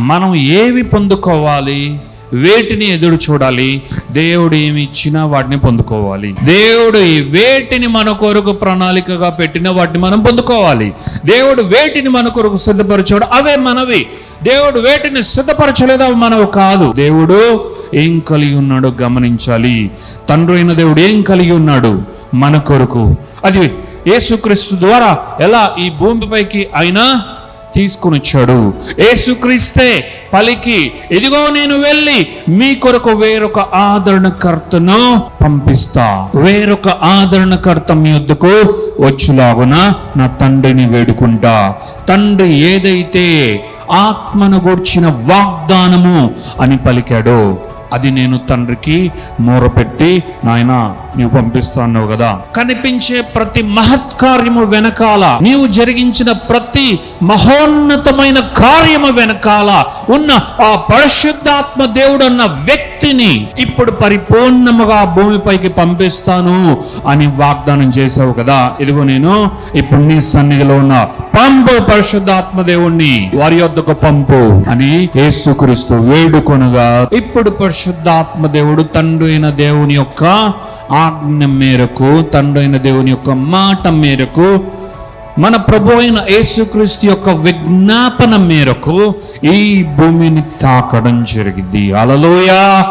మనం ఏవి పొందుకోవాలి, వేటిని ఎదురు చూడాలి? దేవుడు ఏమి ఇచ్చినా వాటిని పొందుకోవాలి. దేవుడు వేటిని మన కొరకు ప్రణాళికగా పెట్టినా వాటిని మనం పొందుకోవాలి. దేవుడు వేటిని మన కొరకు సిద్ధపరచాడు అవే మనవి. దేవుడు వేటిని సిద్ధపరచలేదు అవి మనవి కాదు. దేవుడు ఏం కలిగి ఉన్నాడో గమనించాలి. తండ్రి అయిన దేవుడు ఏం కలిగి ఉన్నాడు మన కొరకు, అది యేసుక్రీస్తు ద్వారా ఎలా ఈ భూమిపైకి ఆయన తీసుకుని వచ్చాడు. యేసుక్రీస్తే పలికి, ఇదిగో నేను వెళ్ళి మీ కొరకు వేరొక ఆదరణకర్తను పంపిస్తా, వేరొక ఆదరణకర్త మీ వద్దకు వచ్చులాగున నా తండ్రిని వేడుకుంటా. తండ్రి ఏదైతే ఆత్మను గూర్చిన వాగ్దానము అని పలికాడో అది నేను తండ్రికి మొరపెట్టి, నాయనా నీవు పంపిస్తాను కదా. కనిపించే ప్రతి మహత్కార్యము వెనకాల, నీవు జరిగించిన ప్రతి మహోన్నతమైన కార్యము వెనకాల ఉన్న ఆ పరిశుద్ధాత్మ దేవుడు అన్న వ్యక్తిని ఇప్పుడు పరిపూర్ణముగా భూమిపైకి పంపిస్తాను అని వాగ్దానం చేసావు కదా. ఇదిగో నేను ఇప్పుడు నీ సన్నిధిలో ఉన్న పంపు పరిశుద్ధాత్మ దేవుణ్ణి వారి యొద్దకు పంపు అని యేసుక్రీస్తు వేడుకొనగా, ఇప్పుడు పరిశుద్ధాత్మ దేవుడు తండ్రి అయిన దేవుని యొక్క ఆజ్ఞ మేరకు, తండ్రి అయిన దేవుని యొక్క మాట మేరకు, మన ప్రభు అయిన యేసుక్రీస్తు యొక్క విజ్ఞాపన మేరకు ఈ భూమిని తాకడం జరిగింది. హల్లెలూయా.